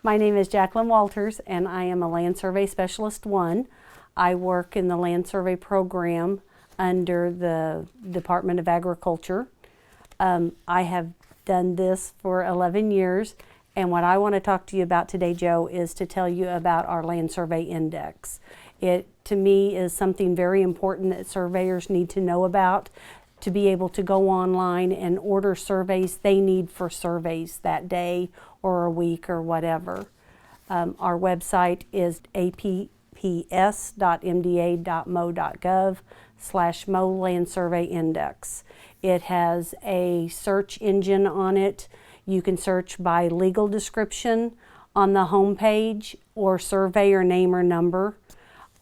My name is Jacqueline Walters, and I am a Land Survey Specialist 1. I work in the Land Survey program under the Department of Agriculture. I have done this for 11 years, and what I want to talk to you about today, Joe, is to tell you about our Land Survey Index. It, to me, is something very important that surveyors need to know about to be able to go online and order surveys they need for surveys that day or a week or whatever. Our website is apps.mda.mo.gov/Mo Land Survey Index. It has a search engine on it. You can search by legal description on the home page or surveyor name or number.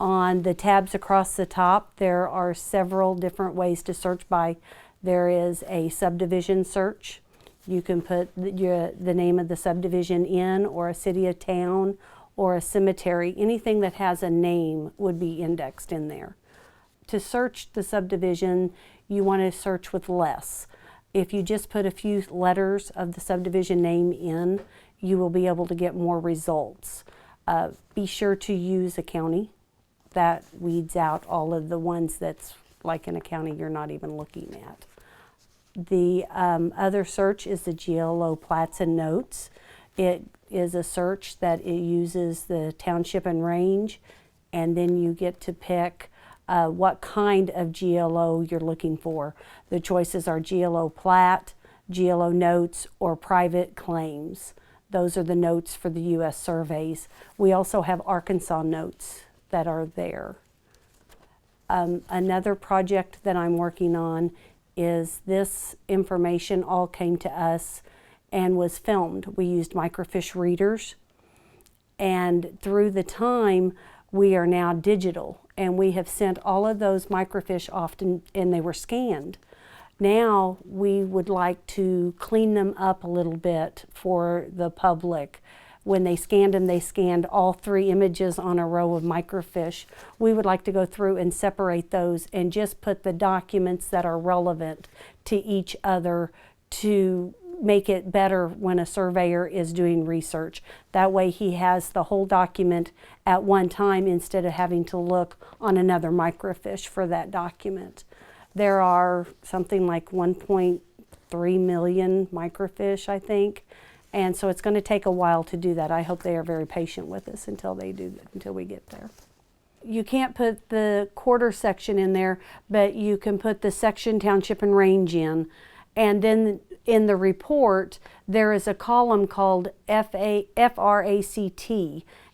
On the tabs across the top, there are several different ways to search by. There is a subdivision search. You can put the name of the subdivision in, or a city or town, or a cemetery. Anything that has a name would be indexed in there. To search the subdivision, you want to search with less. If you just put a few letters of the subdivision name in, you will be able to get more results. Be sure to use a county. That weeds out all of the ones that's like in a county you're not even looking at. The other search is the GLO plats and notes. It is a search that it uses the township and range, and then you get to pick what kind of GLO you're looking for. The choices are GLO plat, GLO notes, or private claims. Those are the notes for the U.S. surveys. We also have Arkansas notes that are there. Another project that I'm working on is this information all came to us and was filmed. We used microfiche readers, and through the time we are now digital, and we have sent all of those microfiche off and they were scanned. Now we would like to clean them up a little bit for the public. When they scanned them, they scanned all 3 images on a row of microfiche. We would like to go through and separate those and just put the documents that are relevant to each other to make it better when a surveyor is doing research. That way he has the whole document at one time instead of having to look on another microfiche for that document. There are something like 1.3 million microfiche, I think. And so it's going to take a while to do that. I hope they are very patient with us until we get there. You can't put the quarter section in there, but you can put the section, township, and range in. And then in the report, there is a column called FRACT,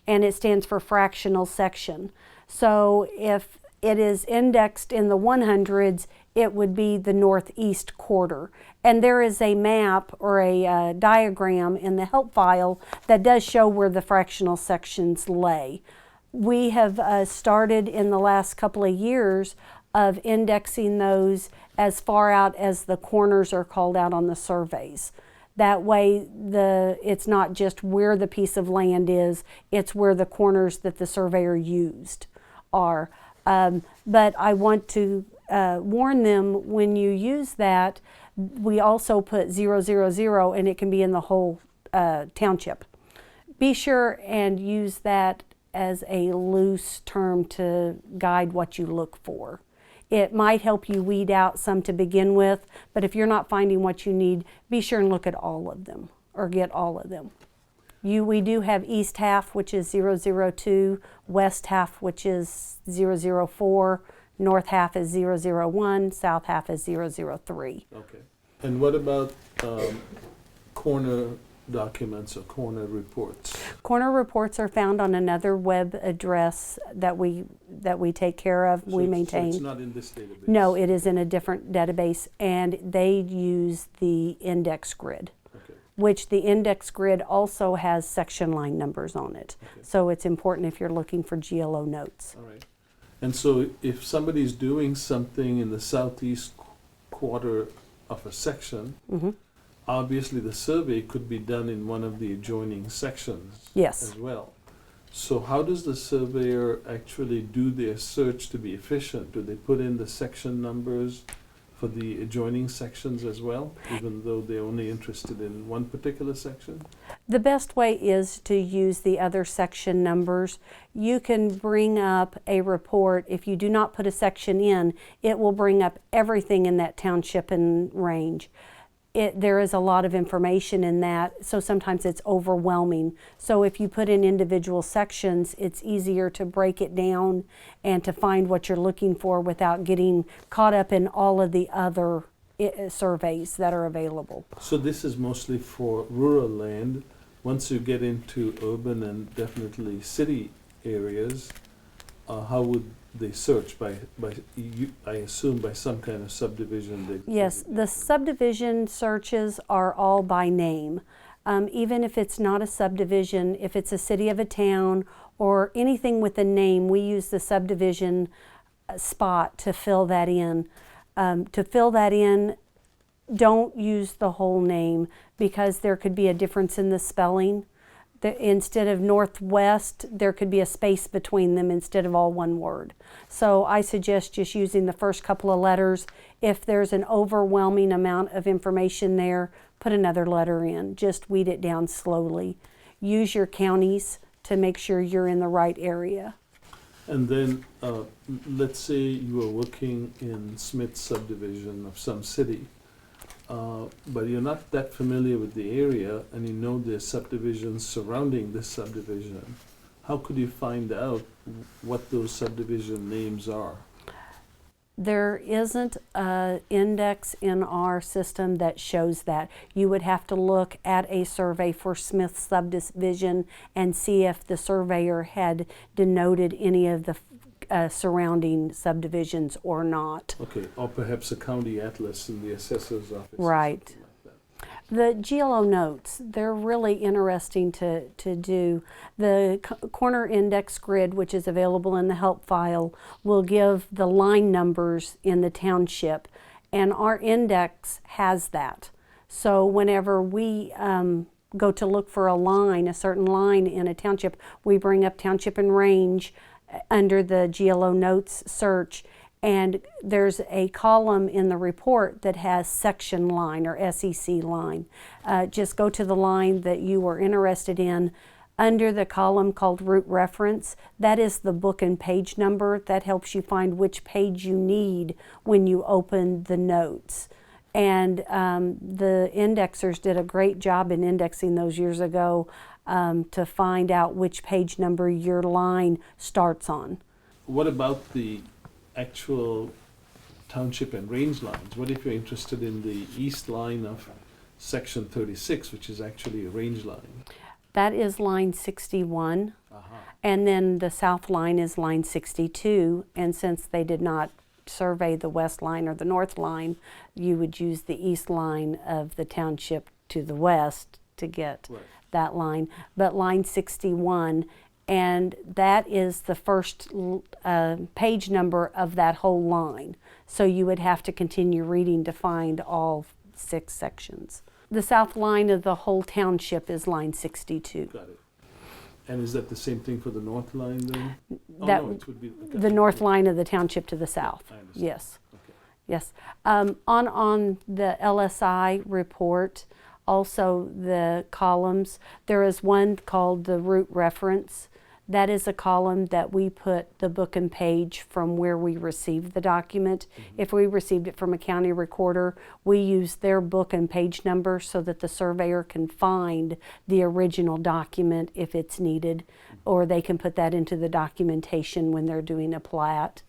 and it stands for fractional section. So if it is indexed in the 100s, it would be the northeast quarter. And there is a map or a diagram in the help file that does show where the fractional sections lay. We have started in the last couple of years of indexing those as far out as the corners are called out on the surveys. That way it's not just where the piece of land is, it's where the corners that the surveyor used are. But I want to warn them, when you use that, we also put 000, and it can be in the whole township. Be sure and use that as a loose term to guide what you look for. It might help you weed out some to begin with, but if you're not finding what you need, be sure and look at all of them, or get all of them. We do have east half, which is 002, west half, which is 004, north half is 001, south half is 003. Okay. And what about corner documents or corner reports? Corner reports are found on another web address that we take care of. We maintain. So it's not in this database? No, it is in a different database, and they use the index grid. Which the index grid also has section line numbers on it. Okay. So it's important if you're looking for GLO notes. All right. And so if somebody's doing something in the southeast quarter of a section, obviously the survey could be done in one of the adjoining sections as well. So how does the surveyor actually do their search to be efficient? Do they put in the section numbers for the adjoining sections as well, even though they're only interested in one particular section? The best way is to use the other section numbers. You can bring up a report. If you do not put a section in, it will bring up everything in that township and range. There is a lot of information in that, so sometimes it's overwhelming. So if you put in individual sections, it's easier to break it down and to find what you're looking for without getting caught up in all of the other surveys that are available. So this is mostly for rural land. Once you get into urban and definitely city areas, how would they search? I assume by some kind of subdivision? Yes, the subdivision searches are all by name. Even if it's not a subdivision, if it's a city of a town or anything with a name, we use the subdivision spot to fill that in. Don't use the whole name because there could be a difference in the spelling. Instead of northwest, there could be a space between them instead of all one word. So I suggest just using the first couple of letters. If there's an overwhelming amount of information there, put another letter in. Just weed it down slowly. Use your counties to make sure you're in the right area. And then, let's say you are working in Smith's subdivision of some city, but you're not that familiar with the area and you know there's subdivisions surrounding this subdivision. How could you find out what those subdivision names are? There isn't an index in our system that shows that. You would have to look at a survey for Smith subdivision and see if the surveyor had denoted any of the surrounding subdivisions or not. Okay, or perhaps a county atlas in the assessor's office. Right. Something like that. The GLO notes, they're really interesting to do. The corner index grid, which is available in the help file, will give the line numbers in the township, and our index has that. So whenever we go to look for a line, a certain line in a township, we bring up township and range under the GLO notes search, and there's a column in the report that has section line or SEC line. Just go to the line that you were interested in. Under the column called root reference, that is the book and page number. That helps you find which page you need when you open the notes. And the indexers did a great job in indexing those years ago to find out which page number your line starts on. What about the actual township and range lines? What if you're interested in the east line of section 36, which is actually a range line? That is line 61, Uh-huh. and then the south line is line 62, and since they did not survey the west line or the north line, you would use the east line of the township to the west to get Right. that line. But line 61, and that is the first page number of that whole line. So you would have to continue reading to find all 6 sections. The south line of the whole township is line 62. Got it. And is that the same thing for the north line then? That- Oh, no, it would be The north line of the township to the south. I understand. Yes. Okay. Yes. On the LSI report, also the columns, there is one called the root reference. That is a column that we put the book and page from where we received the document. If we received it from a county recorder, we use their book and page number so that the surveyor can find the original document if it's needed, or they can put that into the documentation when they're doing a plat.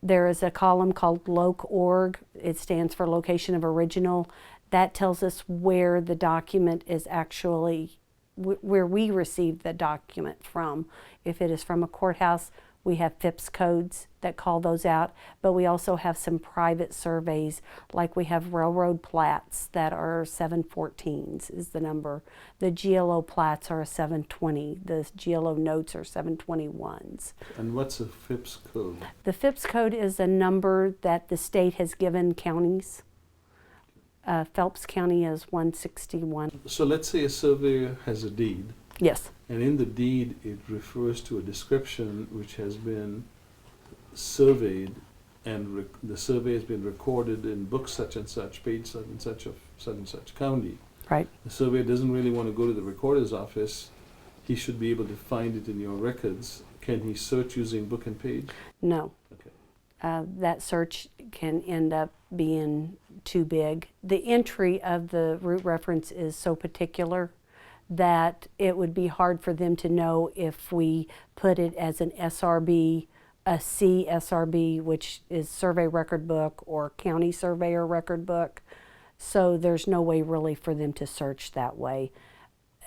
There is a column called loc.org. It stands for location of original. That tells us where the document is actually, where we received the document from. If it is from a courthouse, we have FIPS codes that call those out, but we also have some private surveys, like we have railroad plats that are 714s is the number. The GLO plats are a 720. The GLO notes are 721s. And what's a FIPS code? The FIPS code is a number that the state has given counties. Phelps County is 161. So let's say a surveyor has a deed, Yes. and in the deed it refers to a description which has been surveyed and the survey has been recorded in book such and such, page such of such and such county. Right. The surveyor doesn't really want to go to the recorder's office. He should be able to find it in your records. Can he search using book and page? No. Okay. That search can end up being too big. The entry of the root reference is so particular that it would be hard for them to know if we put it as an SRB, a CSRB, which is Survey Record Book, or County Surveyor Record Book. So there's no way really for them to search that way.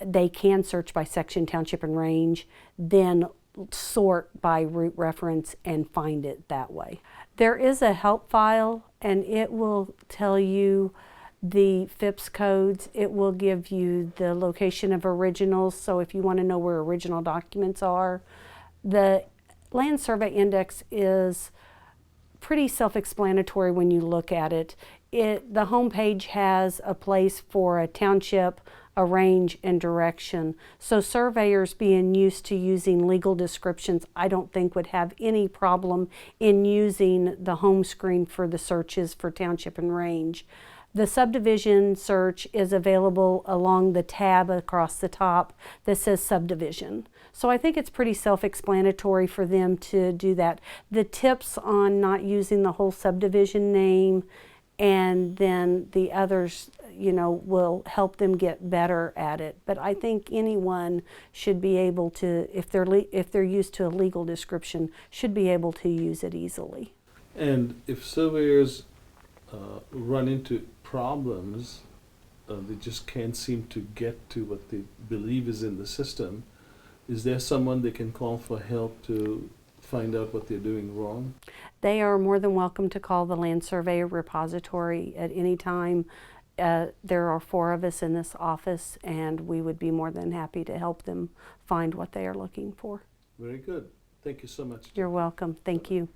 They can search by section, township, and range, then sort by root reference and find it that way. There is a help file, and it will tell you the FIPS codes. It will give you the location of originals, so if you want to know where original documents are. The Land Survey Index is pretty self-explanatory when you look at it. The home page has a place for a township, a range, and direction. So surveyors being used to using legal descriptions, I don't think would have any problem in using the home screen for the searches for township and range. The subdivision search is available along the tab across the top that says subdivision. So I think it's pretty self-explanatory for them to do that. The tips on not using the whole subdivision name and then the others, you know, will help them get better at it. But I think anyone should be able to, if they're used to a legal description, should be able to use it easily. And if surveyors run into problems, they just can't seem to get to what they believe is in the system, is there someone they can call for help to find out what they're doing wrong? They are more than welcome to call the Land Surveyor Repository at any time. There are 4 of us in this office, and we would be more than happy to help them find what they are looking for. Very good. Thank you so much. You're welcome. Thank you.